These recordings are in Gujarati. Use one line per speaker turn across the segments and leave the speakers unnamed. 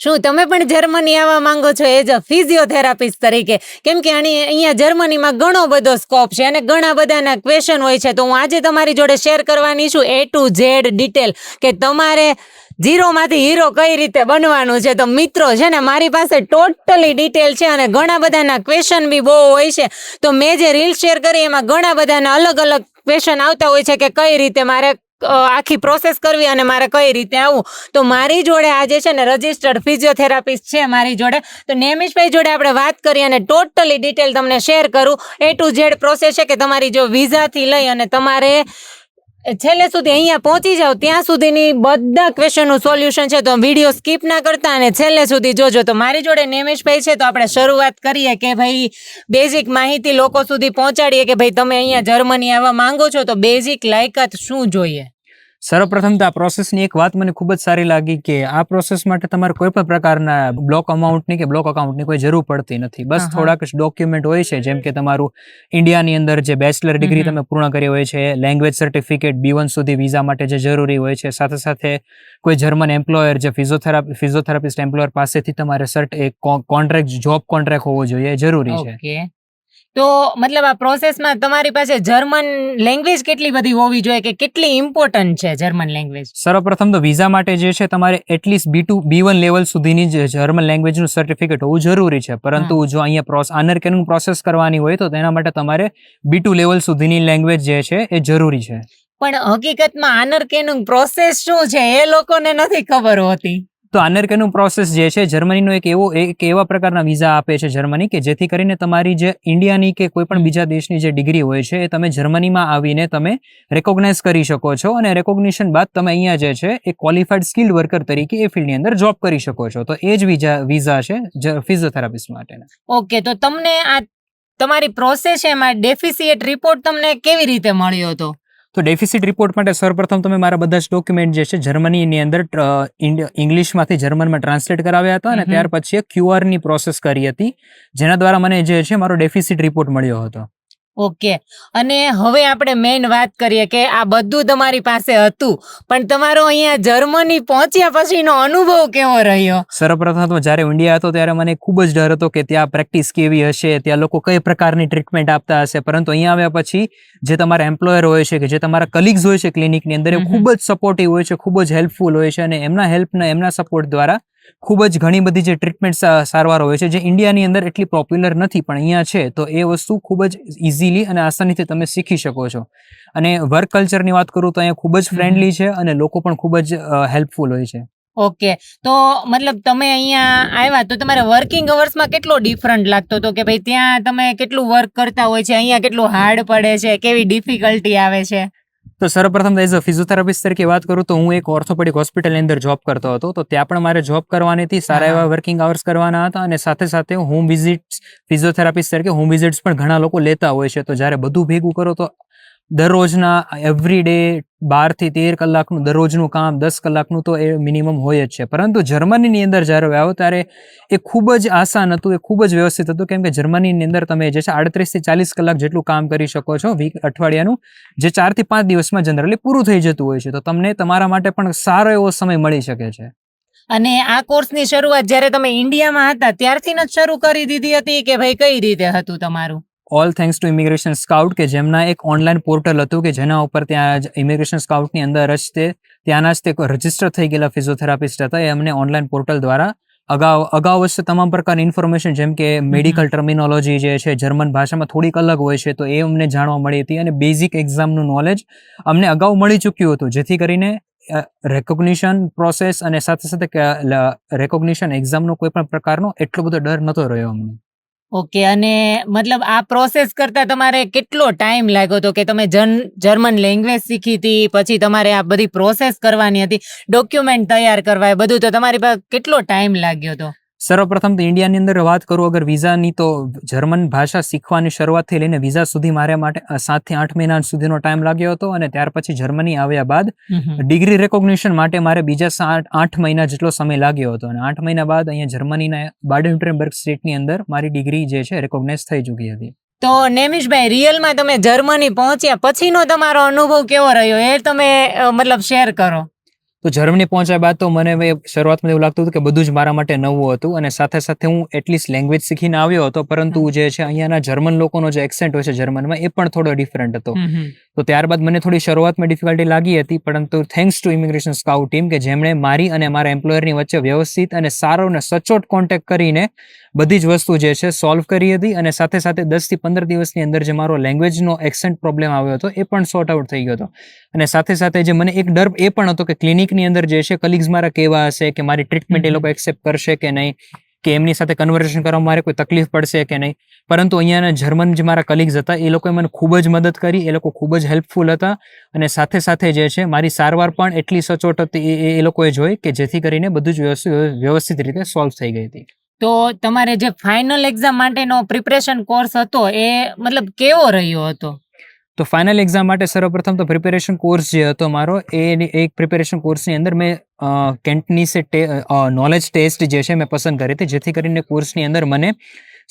શું તમે પણ જર્મની આવવા માંગો છો એઝ અ ફિઝિયોથેરાપિસ્ટ તરીકે? કેમ કે અહીંયા જર્મનીમાં ઘણો બધો સ્કોપ છે અને ઘણા બધાના ક્વેશ્ચન હોય છે. તો હું આજે તમારી જોડે શેર કરવાની છું A to Z ડિટેલ કે તમારે ઝીરોમાંથી હીરો કઈ રીતે બનવાનું છે. તો મિત્રો છે ને, મારી પાસે ટોટલી ડિટેલ છે અને ઘણા બધાના ક્વેશ્ચન બી બહુ હોય છે. તો મેં જે રીલ શેર કરી એમાં ઘણા બધાના અલગ અલગ ક્વેશ્ચન આવતા હોય છે કે કઈ રીતે મારે આખી પ્રોસેસ કરવી અને મારે કઈ રીતે આવવું. તો મારી જોડે આજે છે ને રજિસ્ટર્ડ ફિઝિયોથેરાપિસ્ટ છે મારી જોડે. તો નેમિશભાઈ જોડે આપણે વાત કરીએ અને ટોટલી ડિટેલ તમને શેર કરું. A to Z પ્રોસેસ છે કે તમારી જો વિઝાથી લઈ અને તમારે છેલ્લે સુધી અહીંયા પહોંચી જાવ ત્યાં સુધીની બધા ક્વેશ્ચનનું સોલ્યુશન છે. તો વિડીયો સ્કીપ ના કરતા અને છેલ્લે સુધી જોજો. તો મારી જોડે નેમિશભાઈ છે, તો આપણે શરૂઆત કરીએ કે ભાઈ બેઝિક માહિતી લોકો સુધી પહોંચાડીએ કે ભાઈ તમે અહીંયા જર્મની આવવા માંગો છો તો બેઝિક લાયકાત શું જોઈએ.
સર્વપ્રથમ તો આ પ્રોસેસની એક વાત મને ખૂબ જ સારી લાગી કે આ પ્રોસેસ માટે તમારે કોઈ પણ પ્રકારના બ્લોક અમાઉન્ટની કે બ્લોક અકાઉન્ટની કોઈ જરૂર પડતી નથી. બસ થોડાક ડોક્યુમેન્ટ હોય છે, જેમ કે તમારું ઇન્ડિયાની અંદર જે બેચલર ડિગ્રી તમે પૂર્ણ કરી હોય છે, લેંગ્વેજ સર્ટિફિકેટ B1 સુધી વિઝા માટે જે જરૂરી હોય છે, સાથે સાથે કોઈ જર્મન એમ્પ્લોયર જે ફિઝિયોથેરાપિસ્ટ એમ્પ્લોયર પાસેથી તમારે કોન્ટ્રાક્ટ જોબ કોન્ટ્રાક્ટ હોવો જોઈએ, જરૂરી છે.
તો મતલબ આ પ્રોસેસમાં તમારી પાસે જર્મન લેંગ્વેજ કેટલી બધી હોવી જોઈએ કે કેટલી ઇમ્પોર્ટન્ટ છે જર્મન લેંગ્વેજ?
સર્વપ્રથમ તો વિઝા માટે જે છે તમારે એટલીસ્ટ B1 લેવલ સુધીની જર્મન લેંગ્વેજનું સર્ટિફિકેટ હોવું જરૂરી છે. પરંતુ જો અહીંયા આનરકેનું પ્રોસેસ કરવાની હોય તો તેના માટે તમારે B2 લેવલ સુધીની લેંગ્વેજ જે છે એ જરૂરી છે.
પણ હકીકતમાં આનરકેનું પ્રોસેસ શું છે એ લોકોને નથી ખબર હોતી.
તો આનરકેનું પ્રોસેસ જે છે જર્મનીનો એક એવા પ્રકારના વિઝા આપે છે જર્મની કે જેથી કરીને તમારી જે ઇન્ડિયાની કે કોઈ પણ બીજા દેશની જે ડિગ્રી હોય છે એ તમે જર્મનીમાં આવીને તમે રેકોગ્નાઇઝ કરી શકો છો અને રેકોગ્નિશન બાદ તમે અહીંયા જે છે એ ક્વોલિફાઈડ સ્કિલ્ડ વર્કર તરીકે એ ફિલ્ડની અંદર જોબ કરી શકો છો. તો એ જ વિઝા છે ફિઝિયોથેરાપિસ્ટ માટેના.
ઓકે, તો તમને આ તમારી પ્રોસેસ છે એમાં ડેફિસિટ રિપોર્ટ તમને કેવી રીતે મળ્યો હતો?
તો ડેફિસિટ રિપોર્ટ માટે સર્વપ્રથમ તમે મારા બધા જ ડોક્યુમેન્ટ જે છે જર્મનીની અંદર ઇંગ્લિશમાંથી જર્મનમાં ટ્રાન્સલેટ કરાવ્યા હતા અને ત્યાર પછી QR ની પ્રોસેસ કરી હતી, જેના દ્વારા મને જે છે મારો ડેફિસિટ રિપોર્ટ મળ્યો હતો.
ઓકે, અને હવે આપણે મેઇન વાત કરીએ કે આ બધું તમારી પાસે હતું, પણ તમારો અહીંયા જર્મની પહોંચ્યા પછીનો અનુભવ કેવો રહ્યો?
સર્વપ્રથમ તો જ્યારે ઇન્ડિયા હતો ત્યારે મને ખૂબ જ ડર હતો કે ત્યાં પ્રેક્ટિસ કેવી હશે, ત્યાં લોકો કઈ પ્રકારની ટ્રીટમેન્ટ આપતા હશે. પરંતુ અહીંયા આવ્યા પછી જે તમારા એમ્પ્લોયર હોય છે કે જે તમારા કલીગ્સ હોય છે ક્લિનિકની અંદર, એ ખૂબ જ સપોર્ટિવ હોય છે, ખૂબ જ હેલ્પફુલ હોય છે અને એમના સપોર્ટ દ્વારા ખૂબ જ ઘણી બધી જે ટ્રીટમેન્ટ સારવાર હોય છે જે ઇન્ડિયાની અંદર એટલી પોપ્યુલર નથી પણ અહીંયા છે, તો એ વસ્તુ ખૂબ જ ઇઝીલી અને આસાનીથી તમે શીખી શકો છો. અને વર્ક કલ્ચરની વાત કરું તો અહીંયા ખૂબ જ ફ્રેન્ડલી છે અને લોકો પણ ખૂબ જ હેલ્પફુલ હોય છે.
ઓકે, તો મતલબ તમે અહીંયા આવ્યા તો તમારે વર્કિંગ અવર્સમાં કેટલો ડિફરન્ટ લાગતો હતો કે ભાઈ ત્યાં તમે કેટલું વર્ક કરતા હોય છે, અહીંયા કેટલું હાર્ડ પડે છે, કેવી ડિફિકલ્ટી આવે છે?
તો સર્વપ્રથમ એઝ અ ફિઝિયોથેરાપિસ્ટ તરીકે વાત કરું તો હું એક ઓર્થોપેડિક હોસ્પિટલની અંદર જોબ કરતો હતો. તો ત્યાં પણ મારે જોબ કરવાની હતી, સારા એવા વર્કિંગ અવર્સ કરવાના હતા અને સાથે સાથે હોમ વિઝિટ્સ ફિઝિયોથેરાપિસ્ટ તરીકે હોમ વિઝિટ્સ પણ ઘણા લોકો લેતા હોય છે. તો જ્યારે બધું ભેગું કરો તો દરરોજના એવરી ડે 12 થી 13 કલાકનું દરરોજનું કામ 10 કલાકનું તો એ મિનિમમ હોય જ છે. પરંતુ જર્મનીની અંદર જ્યારે આવ્યો ત્યારે એ ખૂબ જ આસાન હતું, એ ખૂબ જ વ્યવસ્થિત હતું, કેમ કે જર્મનીની અંદર તમે જે છે 38 થી 40 કલાક જેટલું કામ કરી શકો છો અઠવાડિયાનું, જે 4 થી 5 દિવસમાં જનરલી પૂરું થઈ જતું હોય છે. તો તમને તમારા માટે પણ સારો એવો સમય મળી શકે છે.
અને આ કોર્સની શરૂઆત જ્યારે તમે ઇન્ડિયામાં હતા ત્યારથી જ શરૂ કરી દીધી હતી કે ભાઈ કઈ રીતે હતું તમારું?
All thanks to immigration scout કે જેમના એક ઓનલાઈન પોર્ટલ હતું કે જેના ઉપર ત્યાં ઇમિગ્રેશન સ્કાઉટની અંદર જ ત્યાંના જ તે રજિસ્ટર થઈ ગયેલા ફિઝિયોથેરાપિસ્ટ હતા. એ અમને ઓનલાઈન પોર્ટલ દ્વારા અગાઉ વર્ષે તમામ પ્રકારની ઇન્ફોર્મેશન જેમ કે મેડિકલ ટર્મિનોલોજી જે છે જર્મન ભાષામાં થોડીક અલગ હોય છે, તો એ અમને જાણવા મળી હતી અને બેઝિક એક્ઝામનું નોલેજ અમને અગાઉ મળી ચૂક્યું હતું, જેથી કરીને રેકોગ્નિશન પ્રોસેસ અને સાથે સાથે રેકોગ્નિશન એક્ઝામનો કોઈ પણ પ્રકારનો એટલો બધો ડર નહોતો રહ્યો અમને.
ઓકે, અને મતલબ આ પ્રોસેસ કરતા તમારે કેટલો ટાઈમ લાગ્યો હતો કે તમે જર્મન લેંગ્વેજ શીખી હતી, પછી તમારે આ બધી પ્રોસેસ કરવાની હતી, ડોક્યુમેન્ટ તૈયાર કરવા, બધું, તો તમારી પાસે કેટલો ટાઈમ લાગ્યો હતો?
સર્વપ્રથમ તો ઇન્ડિયાની અંદર વાત કરું અગર વિઝાની, તો જર્મન ભાષા શીખવાની શરૂઆતથી લઈને વિઝા સુધી મારા માટે 7 થી 8 મહિના સુધીનો ટાઈમ લાગ્યો હતો. અને ત્યાર પછી જર્મની આવ્યા બાદ ડિગ્રી રેકોગ્નિશન માટે મારે બીજા 8 મહિના જેટલો સમય લાગ્યો હતો. અને 8 મહિના બાદ અહીંયા જર્મનીના બાડન-વ્યુર્ટેમ્બર્ગ સ્ટેટની અંદર મારી ડિગ્રી જે છે રેકોગ્નાઇઝ થઈ ચૂકી હતી.
તો નેમિશભાઈ, રિયલમાં તમે જર્મની પહોંચ્યા પછીનો તમારો અનુભવ કેવો રહ્યો એ તમે મતલબ શેર કરો.
તો જર્મની પહોંચ્યા બાદ તો મને શરૂઆતમાં એવું લાગતું હતું કે બધું જ મારા માટે નવું હતું, અને સાથે સાથે હું એટલીસ્ટ લેંગ્વેજ શીખીને આવ્યો હતો, પરંતુ જે છે અહીંયાના જર્મન લોકોનો જે એક્સેન્ટ હોય છે જર્મનમાં એ પણ થોડો ડિફરન્ટ હતો. તો ત્યારબાદ મને થોડી શરૂઆતમાં ડિફિકલ્ટી લાગી હતી, પરંતુ thanks to immigration scout team કે જેમણે મારી અને મારા એમ્પ્લોયરની વચ્ચે વ્યવસ્થિત અને સારો અને સચોટ કોન્ટેક્ટ કરીને બધી જ વસ્તુ જે છે સોલ્વ કરી હતી, અને સાથે સાથે 10 થી 15 દિવસની અંદર જે મારો લેંગ્વેજનો એક્સેન્ટ પ્રોબ્લેમ આવ્યો હતો એ પણ સોર્ટ આઉટ થઈ ગયો હતો. અને સાથે સાથે જે મને એક ડર એ પણ હતો કે ક્લિનિકની અંદર જે છે કલીગ્સ મારા કેવા હશે, કે મારી ટ્રીટમેન્ટ એ લોકો એક્સેપ્ટ કરશે કે નહીં, કે એમની સાથે કન્વર્સેશન કરવામાં મારે કોઈ તકલીફ પડશે કે નહીં. પરંતુ અહીંયાના જર્મન જે મારા કલીગ્સ હતા એ લોકોએ મને ખૂબ જ મદદ કરી, એ લોકો ખૂબ જ હેલ્પફુલ હતા, અને સાથે સાથે જે છે મારી સારવાર પણ એટલી સચોટ હતી એ લોકોએ જોઈ કે જેથી કરીને બધું જ વ્યવસ્થિત રીતે સોલ્વ થઈ ગઈ હતી.
તો તમારે જે ફાઇનલ એક્ઝામ માટેનો પ્રિપરેશન કોર્સ હતો એ મતલબ કેવો રહ્યો હતો?
તો ફાઇનલ એક્ઝામ માટે સર્વપ્રથમ તો પ્રિપેરેશન કોર્સ જે હતો મારો એ એક પ્રિપેરેશન કોર્સની અંદર મેં કેન્ટનીસે નોલેજ ટેસ્ટ જે છે મેં પસંદ કરી હતી, જેથી કરીને કોર્સની અંદર મને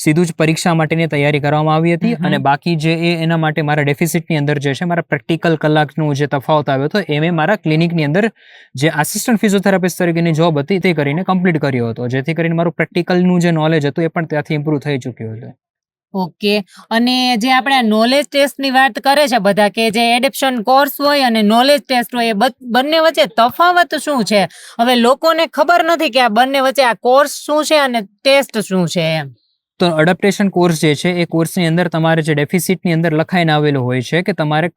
સીધું જ પરીક્ષા માટેની તૈયારી કરવામાં આવી હતી. અને બાકી જે એના માટે મારા ડેફિસિટની અંદર જે છે મારા પ્રેક્ટિકલ કલાકનું જે તફાવત આવ્યો હતો એ મેં મારા ક્લિનિકની અંદર જે આસિસ્ટન્ટ ફિઝિયોથેરાપિસ્ટ તરીકેની જોબ હતી તે કરીને કમ્પ્લીટ કર્યો હતો, જેથી કરીને મારું પ્રેક્ટિકલનું જે નોલેજ હતું એ પણ ત્યાંથી ઇમ્પ્રૂવ થઈ ચૂક્યું હતું.
ઓકે. અને જે આપણે નોલેજ ટેસ્ટની વાત કરે છે બધા કે જે એડેપ્શન કોર્સ હોય અને નોલેજ ટેસ્ટ હોય એ બંને વચ્ચે તફાવત શું છે? હવે લોકોને ખબર નથી કે આ બંને વચ્ચે આ કોર્સ શું છે અને ટેસ્ટ શું છે એમ.
તો અડેપ્ટેશન કોર્સ જે છે એ કોર્સની અંદર તમારે જે ડેફિસિટની અંદર લખાઈને આવેલું હોય છે કે તમારે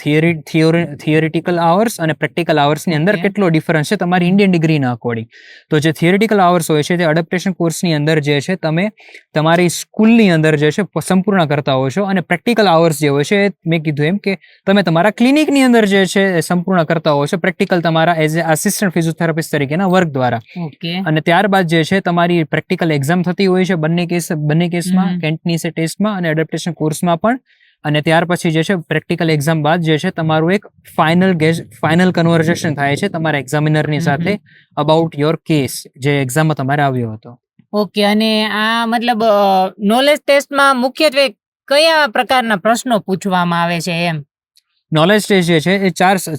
થિયોરિટિકલ આવર્સ અને પ્રેક્ટિકલ આવર્સની અંદર કેટલો ડિફરન્સ છે તમારી ઇન્ડિયન ડિગ્રીના અકોર્ડિંગ. તો જે થિયોરિટિકલ આવર્સ હોય છે તે અડેપ્ટેશન કોર્સની અંદર જે છે તમે તમારી સ્કૂલની અંદર જે છે સંપૂર્ણ કરતા હો છો, અને પ્રેક્ટિકલ આવર્સ જે હોય છે મેં કીધું એમ કે તમે તમારા ક્લિનિકની અંદર જે છે સંપૂર્ણ કરતા હો છો, પ્રેક્ટિકલ તમારા એઝ એ આસિસ્ટન્ટ ફિઝિયોથેરાપિસ્ટ તરીકેના વર્ક દ્વારા. અને ત્યારબાદ જે છે તમારી પ્રેક્ટિકલ એક્ઝામ થતી હોય છે બંને કેસમાં, કેન્ટનીસે ટેસ્ટમાં અને એડેપ્ટેશન કોર્સમાં પણ. અને ત્યાર પછી જે છે પ્રેક્ટિકલ એક્ઝામ બાદ જે છે તમારું એક ફાઇનલ કન્વર્ઝેશન થાય છે તમારા એક્ઝામિનરની સાથે અબાઉટ યોર કેસ જે એક્ઝામમાં તમારે આવ્યો હતો.
ઓકે. અને આ મતલબ નોલેજ ટેસ્ટમાં મુખ્યત્વે કયા પ્રકારના પ્રશ્નો પૂછવામાં આવે છે એમ?
નોલેજ ટેસ્ટ જે છે એ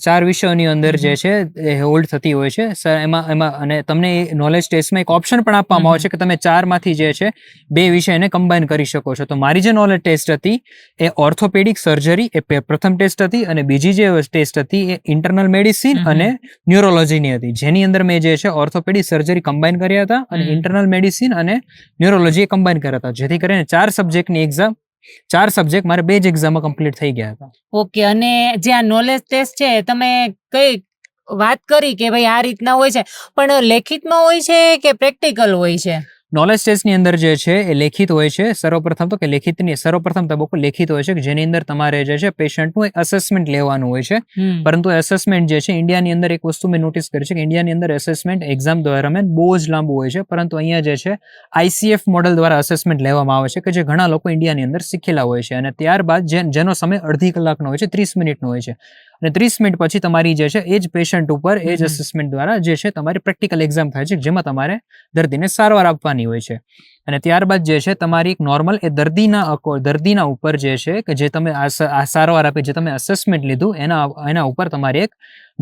ચાર વિષયોની અંદર જે છે એ હોલ્ડ થતી હોય છે એમાં અને તમને એ નોલેજ ટેસ્ટમાં એક ઓપ્શન પણ આપવામાં આવે છે કે તમે 4માંથી જે છે 2 વિષયને કમ્બાઈન કરી શકો છો. તો મારી જે નોલેજ ટેસ્ટ હતી એ ઓર્થોપેડિક સર્જરી એ પ્રથમ ટેસ્ટ હતી, અને બીજી જે ટેસ્ટ હતી એ ઇન્ટરનલ મેડિસિન અને ન્યુરોલોજીની હતી, જેની અંદર મેં જે છે ઓર્થોપેડિક સર્જરી કમ્બાઈન કર્યા હતા અને ઇન્ટરનલ મેડિસિન અને ન્યુરોલોજી કમ્બાઈન કર્યા હતા, જેથી કરીને 4 સબ્જેક્ટની એક્ઝામ 4 સબ્જેક્ટ મારે 2 જ એક્ઝામમાં કમ્પ્લીટ થઈ ગયા હતા.
ઓકે. અને જે આ નોલેજ ટેસ્ટ છે તમે કઈ વાત કરી કે ભાઈ આ રીતના હોય છે, પણ લેખિતમાં હોય છે કે પ્રેક્ટિકલ હોય છે?
નોલેજ ટેસ્ટની અંદર જે છે એ લેખિત હોય છે. સર્વપ્રથમ તબક્કો લેખિત હોય છે કે જેની અંદર તમારે જે છે પેશન્ટનું એક અસેસમેન્ટ લેવાનું હોય છે. પરંતુ અસેસમેન્ટ જે છે ઇન્ડિયાની અંદર એક વસ્તુ મેં નોટિસ કરી છે કે ઇન્ડિયાની અંદર અસેસમેન્ટ એક્ઝામ દરમિયાન બહુ જ લાંબુ હોય છે, પરંતુ અહીંયા જે છે ICF મોડલ દ્વારા અસેસમેન્ટ લેવામાં આવે છે કે જે ઘણા લોકો ઇન્ડિયાની અંદર શીખેલા હોય છે, અને ત્યારબાદ જેનો સમય અડધી કલાકનો હોય છે, 30 મિનિટનો હોય છે, અને 30 મિનિટ પછી તમારી જે છે એ જ પેશન્ટ ઉપર એ જ અસેસમેન્ટ દ્વારા જે છે તમારી પ્રેક્ટિકલ એક્ઝામ થાય છે, જેમાં તમારે દર્દીને સારવાર આપવાની હોય છે. અને ત્યારબાદ જે છે તમારી એક નોર્મલ એ દર્દીના ઉપર જે છે કે જે તમે આ સારવાર આપી, જે તમે અસેસમેન્ટ લીધું એના ઉપર તમારી એક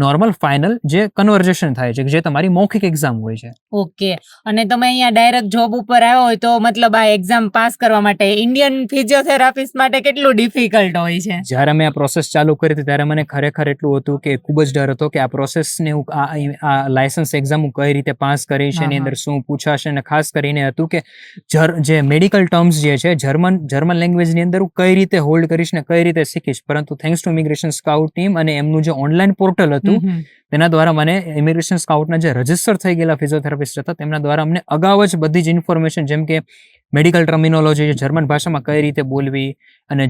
નોર્મલ ફાઇનલ જે કન્વર્ઝેશન થાય છે જે તમારી મૌખિક એક્ઝામ હોય છે.
ઓકે. અને તમે અહીંયા ડાયરેક્ટ જોબ ઉપર આવ્યો હોય તો મતલબ આ એક્ઝામ પાસ કરવા માટે ઇન્ડિયન ફિઝિયોથેરાપિસ્ટ માટે કેટલું ડિફિકલ્ટ હોય છે?
જ્યારે મેં આ પ્રોસેસ ચાલુ કરી હતી ત્યારે મને ખરેખર એટલું હતું કે ખૂબ જ ડર હતો કે આ પ્રોસેસને હું આ લાયસન્સ એક્ઝામ હું કઈ રીતે પાસ કરીશ, એની અંદર શું પૂછાશે, અને ખાસ કરીને હતું કે જે મેડિકલ ટર્મ્સ જે છે જર્મન લેંગ્વેજની અંદર હું કઈ રીતે હોલ્ડ કરીશ ને કઈ રીતે શીખીશ. પરંતુ thanks to immigration scout team અને એમનું જે ઓનલાઈન પોર્ટલ હતું તેના દ્વારા મને ઇમિગ્રેશન સ્કાઉટના જે રજીસ્ટર થઈ ગયેલા ફિઝિયોથેરાપિસ્ટ હતા તેમના દ્વારા અમને અગાઉ જ બધી જ ઇન્ફોર્મેશન, જેમ કે મેડિકલ ટર્મિનોલોજી જર્મન ભાષામાં કઈ રીતે બોલવી, અને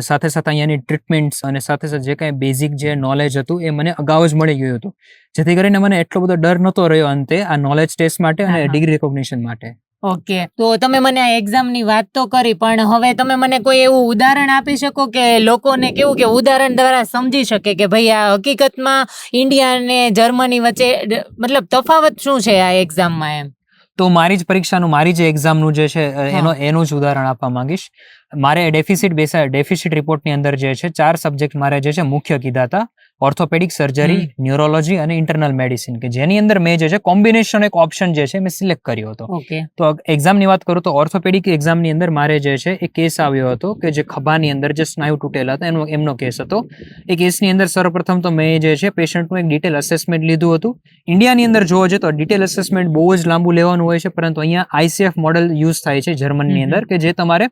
સાથે સાથે અહીંયાની ટ્રીટમેન્ટ્સ અને સાથે સાથે જે કાંઈ બેઝિક જે નોલેજ હતું એ મને અગાઉ જ મળી ગયું હતું, જેથી કરીને મને એટલો બધો ડર નહોતો રહ્યો અંતે આ નોલેજ ટેસ્ટ માટે અને ડિગ્રી રેકોગ્નિશન માટે.
ઓકે. તો તમે મને આ એક્ઝામની વાત તો કરી, પણ હવે તમે મને કોઈ એવું ઉદાહરણ આપી શકો કે લોકોને કેવું કે ઉદાહરણ દ્વારા સમજી શકે કે ભાઈ આ હકીકતમાં ઇન્ડિયા અને જર્મની વચ્ચે મતલબ તફાવત શું છે આ એક્ઝામમાં એમ?
તો મારી જે એક્ઝામનું જે છે એનું જ ઉદાહરણ આપવા માંગીશ. મારે ડેફિસિટ રિપોર્ટની અંદર જે છે 4 સબ્જેક્ટ મારે જે છે મુખ્ય કીધા હતા. ઓર્થોપેડિક સર્જરી, ન્યુરોલોજી અને ઇન્ટરનલ મેડિસિન, કે જેની અંદર મેં જે છે કોમ્બિનેશન એક ઓપ્શન જે છે મેં સિલેક્ટ કર્યો હતો.
ઓકે.
તો એક્ઝામની વાત કરું તો ઓર્થોપેડિક એક્ઝામની અંદર મારે જે છે એ કેસ આવ્યો હતો કે જે ખભાની અંદર જે સ્નાયુ તૂટેલા હતા એમનો કેસ હતો. એ કેસની અંદર સર્વપ્રથમ તો મેં જે છે પેશન્ટનું એક ડિટેલ અસેસમેન્ટ લીધું હતું. ઇન્ડિયાની અંદર જોવા જઈએ તો ડિટેલ અસેસમેન્ટ બહુ જ લાંબુ લેવાનું હોય છે, પરંતુ અહીંયા ICF મોડલ યુઝ થાય છે જર્મનની અંદર, કે જે તમારે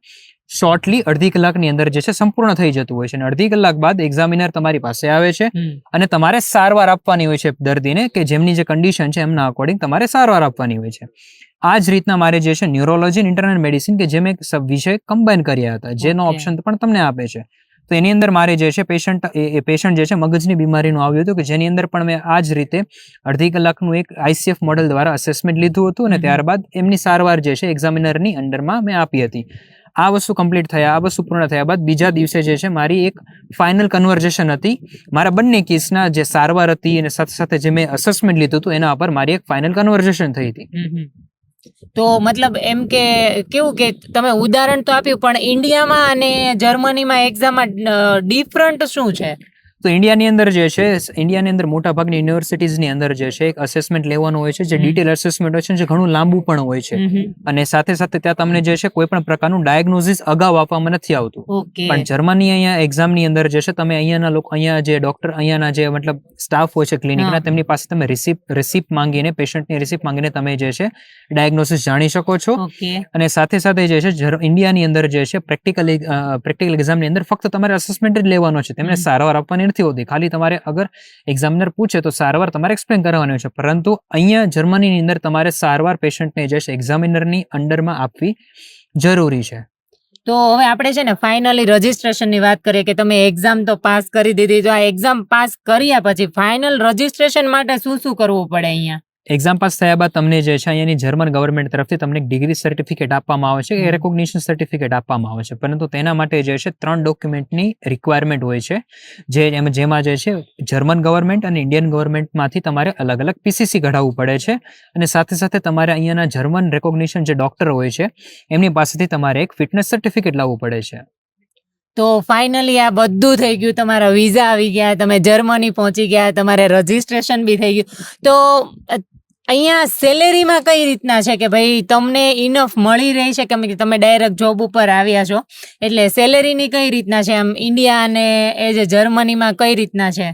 શોર્ટલી અડધી કલાકની અંદર જે છે સંપૂર્ણ થઈ જતું હોય છે. અને અડધી કલાક બાદ એક્ઝામિનર તમારી પાસે આવે છે અને તમારે સારવાર આપવાની હોય છે દર્દીને, કે જેમની જે કન્ડિશન છે એમના અકોર્ડિંગ તમારે સારવાર આપવાની હોય છે. આ જ રીતના મારે જે છે ન્યુરોલોજી અને ઇન્ટરનલ મેડિસિન, કે જે મેં વિષય કમ્બાઈન કર્યા હતા, જેનો ઓપ્શન પણ તમને આપે છે. તો એની અંદર મારે જે છે પેશન્ટ જે છે મગજની બીમારીનું આવ્યું હતું, કે જેની અંદર પણ મેં આ જ રીતે અડધી કલાકનું એક ICF મોડલ દ્વારા અસેસમેન્ટ લીધું હતું અને ત્યારબાદ એમની સારવાર જે છે એક્ઝામિનરની અંડરમાં મેં આપી હતી. આ વસ્તુ કમ્પ્લીટ થયા, આ વસ્તુ પૂર્ણ થયા બાદ બીજા દિવસે જે છે મારી એક ફાઇનલ કન્વર્ઝેશન હતી. મારા બંને કેસના જે સારવાર હતી અને સાથે સાથે જે મેં અસેસમેન્ટ લીધું હતું એના પર મારી એક ફાઇનલ કન્વર્ઝેશન થઈ હતી.
તો મતલબ એમ કે કેવું કે તમે ઉદાહરણ તો આપ્યું, પણ ઇન્ડિયામાં અને જર્મનીમાં એક્ઝામમાં ડિફરન્ટ શું છે?
તો ઇન્ડિયાની અંદર જે છે, ઇન્ડિયાની અંદર મોટા ભાગની યુનિવર્સિટીઝની અંદર જે છે એક અસેસમેન્ટ લેવાનું હોય છે, જે ડિટેલ અસેસમેન્ટ હોય છે, જે ઘણું લાંબુ પણ હોય છે. અને સાથે સાથે ત્યાં તમને જે છે કોઈ પણ પ્રકારનું ડાયગ્નોસિસ અગાઉ આપવામાં નથી આવતું. પણ જર્મની અહીંયા એક્ઝામની અંદર જે છે તમે અહીંયાના લોકો, અહીંયા જે ડોક્ટર, અહીંયાના જે મતલબ સ્ટાફ હોય છે ક્લિનિકના, તેમની પાસે તમે રિસિપ્ટ માંગીને, પેશન્ટની રિસિપ્ટ માંગીને તમે જે છે ડાયગ્નોસિસ જાણી શકો છો. અને સાથે સાથે જે છે ઇન્ડિયાની અંદર જે છે પ્રેક્ટિકલ એક્ઝામની અંદર ફક્ત તમારે અસેસમેન્ટ જ લેવાનો છે, તેમને સારવાર આપવાની નથી હોતી. ખાલી તમારે અગર એક્ઝામિનર પૂછે તો સારવાર તમારે એક્સપ્લેન કરવાની છે. પરંતુ અહીંયા જર્મનીની અંદર તમારે સારવાર પેશન્ટને જે છે એક્ઝામિનરની અંડરમાં આપવી જરૂરી છે.
તો હવે આપણે છે ને ફાઇનલી રજીસ્ટ્રેશનની વાત કરીએ, કે તમે એક્ઝામ તો પાસ કરી દીધી, તો આ એક્ઝામ પાસ કર્યા પછી ફાઇનલ રજીસ્ટ્રેશન માટે શું શું કરવું પડે અહીંયા?
એક્ઝામ પાસ થયા બાદ તમને જે છે અહીંયાની જર્મન ગવર્મેન્ટ તરફથી તમને એક ડિગ્રી સર્ટિફિકેટ આપવામાં આવે છે, એ રેકોગ્નિશન સર્ટિફિકેટ આપવામાં આવે છે. પરંતુ તેના માટે જે છે 3 ડોક્યુમેન્ટની રિક્વાયરમેન્ટ હોય છે, જેમાં જે છે જર્મન ગવર્મેન્ટ અને ઇન્ડિયન ગવર્મેન્ટમાંથી તમારે અલગ અલગ PCC કઢાવવું પડે છે. અને સાથે સાથે તમારે અહીંયાના જર્મન રેકોગ્નિશન જે ડોક્ટર હોય છે એમની પાસેથી તમારે એક ફિટનેસ સર્ટિફિકેટ લાવવું પડે છે.
તો ફાઇનલી આ બધું થઈ ગયું, તમારા વિઝા આવી ગયા, તમે જર્મની પહોંચી ગયા, તમારે રજીસ્ટ્રેશન બી થઈ ગયું. તો અહીંયા સેલેરીમાં કઈ રીતના છે કે ભાઈ તમને ઇનફ મળી રહી છે, કે તમે ડાયરેક્ટ જોબ ઉપર આવ્યા છો, એટલે સેલેરીની કઈ રીતના છે આમ ઇન્ડિયા અને એ જે જર્મનીમાં કઈ રીતના છે?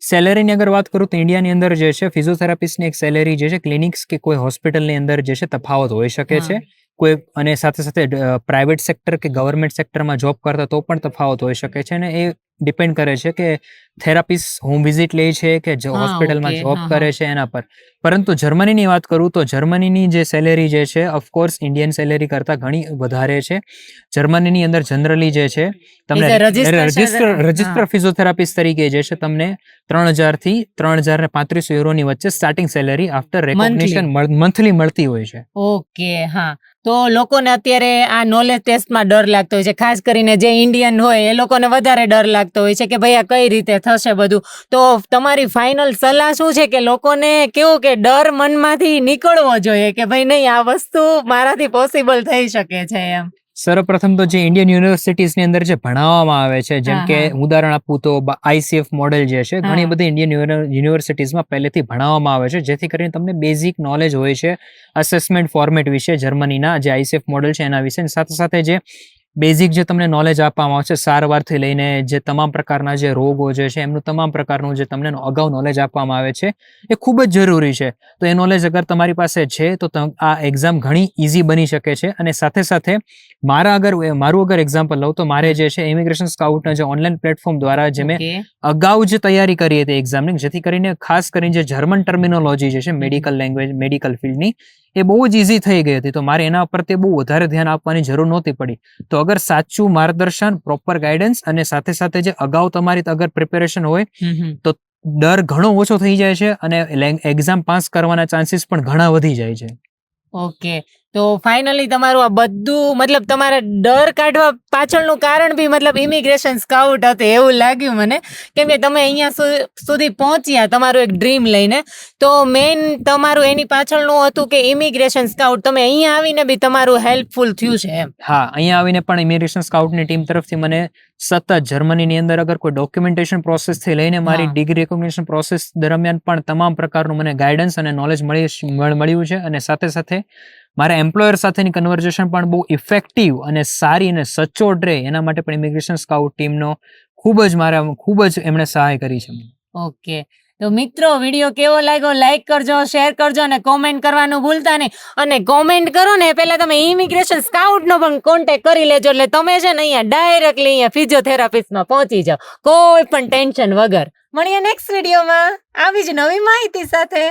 સેલેરીની અગર વાત કરું તો ઇન્ડિયાની અંદર જે છે ફિઝિયોથેરાપિસ્ટની એક સેલેરી જે છે ક્લિનિક્સ કે કોઈ હોસ્પિટલની અંદર જે છે તફાવત હોઈ શકે છે. કોઈ અને સાથે સાથે પ્રાઇવેટ સેક્ટર કે ગવર્મેન્ટ સેક્ટરમાં જોબ કરતા તો પણ તફાવત હોઈ શકે છે. અને એ ડિપેન્ડ કરે છે કે થેરાપિસ્ટ હોમ વિઝિટ લે છે કે હોસ્પિટલમાં જોબ કરે છે એના પર. પરંતુ જર્મનીની વાત કરું તો જર્મનીની જે સેલેરી જે છે ઓફકોર્સ ઇન્ડિયન સેલેરી કરતાં ઘણી વધારે છે. જર્મનીની અંદર જનરલી જે છે તમને રજિસ્ટર ફિઝિયોથેરાપિસ્ટ તરીકે જે છે તમને 3,000 થી 3,035 યુરોની વચ્ચે starting salary after recognition monthly મળતી હોય છે.
ઓકે, હા. તો લોકોને અત્યારે આ નોલેજ ટેસ્ટમાં ડર લાગતો હોય છે, ખાસ કરીને જે ઇન્ડિયન હોય એ લોકોને વધારે ડર લાગતો હોય છે કે ભાઈ આ કઈ રીતે થશે બધું. તો તમારી ફાઇનલ સલાહ શું છે કે લોકોને કેવું કે ડર મનમાંથી નીકળવો જોઈએ કે ભાઈ નહીં, આ વસ્તુ મારાથી પોસિબલ થઈ શકે છે એમ?
સર્વપ્રથમ તો જે ઇન્ડિયન યુનિવર્સિટીઝની અંદર જે ભણાવવામાં આવે છે, જેમ કે ઉદાહરણ આપું તો ICF મોડેલ જે છે ઘણી બધી ઇન્ડિયન યુનિવર્સિટીઝમાં પહેલેથી ભણાવવામાં આવે છે, જેથી કરીને તમને બેઝિક નોલેજ હોય છે અસેસમેન્ટ ફોર્મેટ વિશે, જર્મનીના જે ICF મોડેલ છે એના વિશે. સાથે સાથે જે બેઝિક જે તમને નોલેજ આપવામાં આવશે સારવારથી લઈને જે તમામ પ્રકારના જે રોગો જે છે એમનું તમામ પ્રકારનું જે તમને અગાઉ નોલેજ આપવામાં આવે છે એ ખૂબ જ જરૂરી છે. તો એ નોલેજ અગર તમારી પાસે છે તો આ એક્ઝામ ઘણી ઇઝી બની શકે છે. અને સાથે સાથે મારું અગર એક્ઝામ્પલ લઉં તો મારે જે છે ઇમિગ્રેશન સ્કાઉટના જે ઓનલાઈન પ્લેટફોર્મ દ્વારા જે મેં અગાઉ જે તૈયારી કરી હતી એક્ઝામની, જેથી કરીને ખાસ કરીને જે જર્મન ટર્મિનોલોજી જે છે મેડિકલ લેંગ્વેજ, મેડિકલ ફિલ્ડની, એ બહુ જ ઇઝી થઈ ગઈ હતી. તો મારે એના ઉપર તે બહુ વધારે ધ્યાન આપવાની જરૂર નહોતી પડી. તો અગર સાચું માર્ગદર્શન, પ્રોપર ગાઈડન્સ અને સાથે સાથે જે અગાઉ તમારી અગર પ્રિપેરેશન હોય તો ડર ઘણો ઓછો થઈ જાય છે અને એક્ઝામ પાસ કરવાના ચાન્સીસ પણ ઘણા વધી જાય છે.
ઓકે, તો ફાઇનલી તમારું આ બધું મતલબ તમારા ડર કાઢવા પાછળનું કારણ બી મતલબ ઇમિગ્રેશન સ્કાઉટ હતું એવું લાગ્યું મને, કેમ કે તમે અહીંયા સુધી પહોંચ્યા તમારું એક ડ્રીમ લઈને, તો મેઇન તમારું એની પાછળનું હતું કે ઇમિગ્રેશન સ્કાઉટ તમે અહીંયા આવીને બી તમારું હેલ્પફુલ થયું છે એમ.
હા, અહીંયા આવીને પણ ઇમિગ્રેશન સ્કાઉટની ટીમ તરફથી મને સતત જર્મનીની અંદર અગર કોઈ ડોક્યુમેન્ટેશન પ્રોસેસથી લઈને મારી
હા.
ડિગ્રી રેકોગ્નિશન પ્રોસેસ દરમિયાન પણ તમામ પ્રકારનું મને ગાઈડન્સ અને નોલેજ મળ્યું છે. અને સાથે સાથે મારા એમ્પ્લોયર સાથેની કન્વર્ઝેશન પણ બહુ ઇફેક્ટિવ અને સારી અને સચોટ રહે એના માટે પણ ઇમિગ્રેશન સ્કાઉટ ટીમનો ખૂબ જ એમણે સહાય કરી છે.
ઓકે, તો મિત્રો વિડીયો કેવો લાગ્યો લાઈક કરજો, શેર કરજો અને કોમેન્ટ કરવાનું ભૂલતા નહીં. અને કોમેન્ટ કરો ને પહેલા તમે ઇમિગ્રેશન સ્કાઉટનો પણ કોન્ટેક્ટ કરી લેજો, એટલે તમે છે ને અહીંયા ડાયરેક્ટલી અહીંયા ફિઝિયોથેરાપિસ્ટમાં પહોંચી જાઓ કોઈ પણ ટેન્શન વગર. મળીએ નેક્સ્ટ વિડીયોમાં આવી જ નવી માહિતી સાથે.